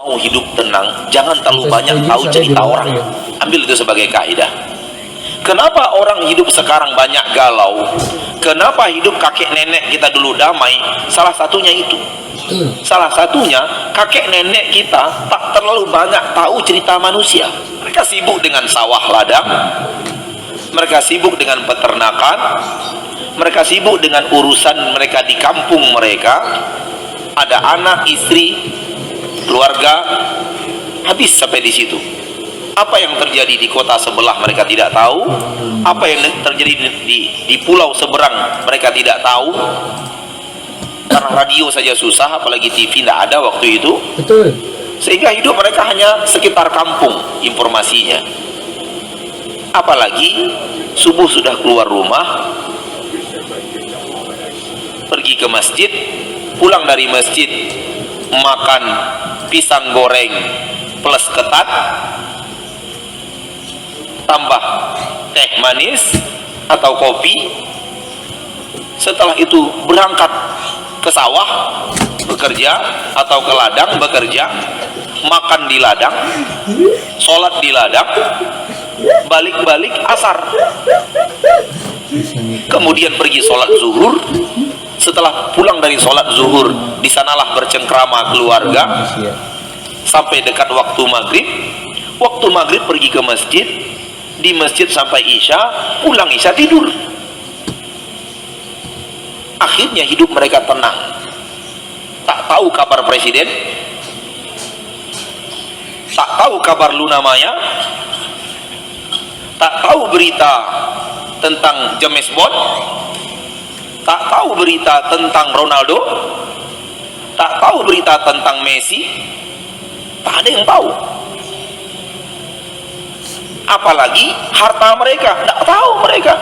mau hidup tenang, jangan terlalu banyak tahu cerita orang. Ambil itu sebagai kaidah. Kenapa orang hidup sekarang banyak galau? Kenapa hidup kakek nenek kita dulu damai? Salah satunya itu. Salah satunya kakek nenek kita tak terlalu banyak tahu cerita manusia. Mereka sibuk dengan sawah ladang, mereka sibuk dengan peternakan, mereka sibuk dengan urusan mereka di kampung mereka. Ada anak, istri, keluarga, habis sampai di situ. Apa yang terjadi di kota sebelah mereka tidak tahu, apa yang terjadi di pulau seberang mereka tidak tahu, karena radio saja susah, apalagi TV tidak ada waktu itu. Betul. Sehingga hidup mereka hanya sekitar kampung informasinya. Apalagi subuh sudah keluar rumah, pergi ke masjid, pulang dari masjid makan pisang goreng plus ketan, tambah teh manis atau kopi. Setelah itu berangkat ke sawah bekerja atau ke ladang bekerja, makan di ladang, sholat di ladang, balik-balik asar, kemudian pergi sholat zuhur. Setelah pulang dari sholat zuhur, di sanalah bercengkrama keluarga sampai dekat waktu maghrib. Waktu maghrib pergi ke masjid, di masjid sampai isya, pulang isya tidur. Akhirnya hidup mereka tenang. Tak tahu kabar presiden, tak tahu kabar Luna Maya, tak tahu berita tentang James Bond, tak tahu berita tentang Ronaldo, tak tahu berita tentang Messi. Tak ada yang tahu. Apalagi harta mereka, tidak tahu mereka.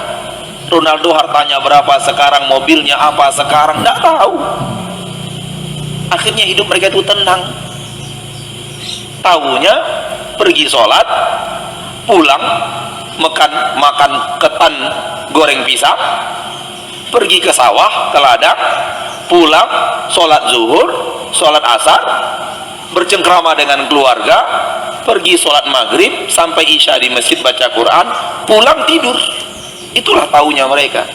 Ronaldo hartanya berapa sekarang, mobilnya apa sekarang, tidak tahu. Akhirnya hidup mereka itu tenang. Tahunya pergi sholat, pulang makan ketan goreng pisang, pergi ke sawah, ke ladang, pulang sholat zuhur, sholat asar, bercengkrama dengan keluarga, pergi sholat maghrib sampai isya di masjid baca Quran, pulang tidur. Itulah taunya mereka.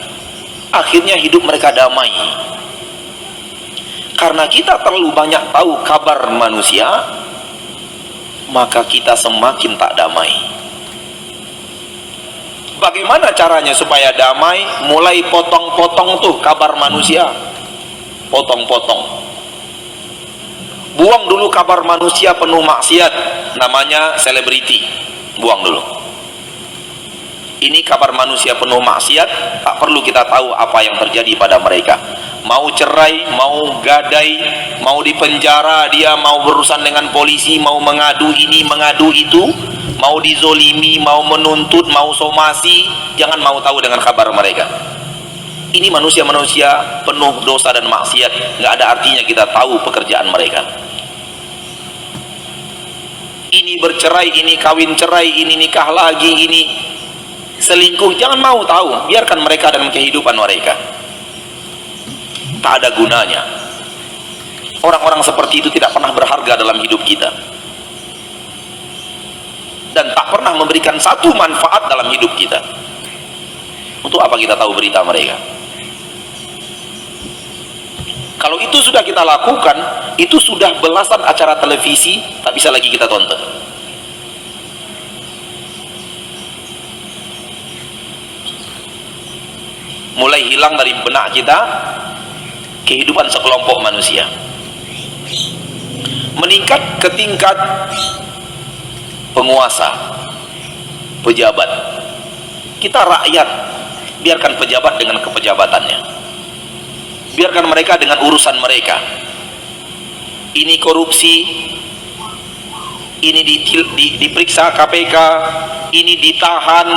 Akhirnya hidup mereka damai. Karena kita terlalu banyak tahu kabar manusia, maka kita semakin tak damai. Bagaimana caranya supaya damai? Mulai potong-potong tuh kabar manusia, potong-potong. Buang dulu kabar manusia penuh maksiat, namanya selebriti, buang dulu. Ini kabar manusia penuh maksiat, tak perlu kita tahu apa yang terjadi pada mereka. Mau cerai, mau gadai, mau dipenjara, dia mau berurusan dengan polisi, mau mengadu ini, mengadu itu, mau dizolimi, mau menuntut, mau somasi, jangan mau tahu dengan kabar mereka. Ini manusia-manusia penuh dosa dan maksiat, nggak ada artinya kita tahu pekerjaan mereka. Ini bercerai, ini kawin cerai, ini nikah lagi, ini selingkuh, jangan mau tahu, biarkan mereka dalam kehidupan mereka. Tak ada gunanya. Orang-orang seperti itu tidak pernah berharga dalam hidup kita, dan tak pernah memberikan satu manfaat dalam hidup kita. Untuk apa kita tahu berita mereka? Kalau itu sudah kita lakukan, itu sudah belasan acara televisi tak bisa lagi kita tonton. Mulai hilang dari benak kita kehidupan sekelompok manusia, meningkat ke tingkat penguasa, pejabat. Kita rakyat, biarkan pejabat dengan kepejabatannya, biarkan mereka dengan urusan mereka. Ini korupsi, ini diperiksa KPK, ini ditahan,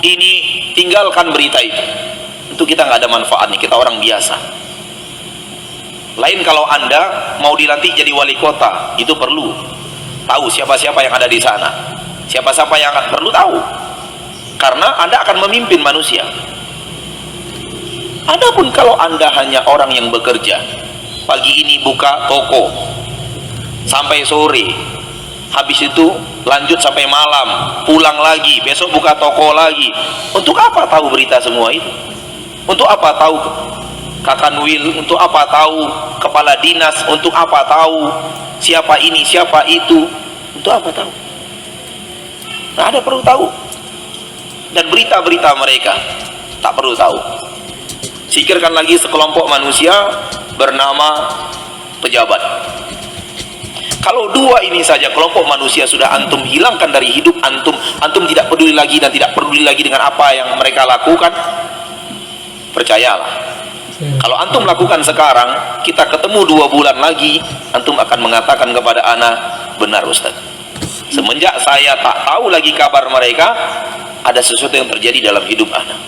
ini tinggalkan berita itu. Itu kita nggak ada manfaatnya, kita orang biasa. Lain kalau Anda mau dilantik jadi wali kota, itu perlu tahu siapa-siapa yang ada di sana, siapa-siapa yang perlu tahu, karena Anda akan memimpin manusia. Adapun kalau Anda hanya orang yang bekerja, pagi ini buka toko, sampai sore, habis itu lanjut sampai malam, pulang lagi, besok buka toko lagi. Untuk apa tahu berita semua itu? Untuk apa tahu Kakanwil? Untuk apa tahu kepala dinas? Untuk apa tahu siapa ini siapa itu? Untuk apa tahu? Nggak ada perlu tahu. Dan berita-berita mereka tak perlu tahu. Sikirkan lagi sekelompok manusia bernama pejabat. Kalau dua ini saja kelompok manusia sudah antum hilangkan dari hidup antum, antum tidak peduli lagi dan tidak peduli lagi dengan apa yang mereka lakukan, percayalah, kalau antum lakukan sekarang, kita ketemu 2 bulan lagi, antum akan mengatakan kepada anak, benar Ustaz, semenjak saya tak tahu lagi kabar mereka, ada sesuatu yang terjadi dalam hidup anak.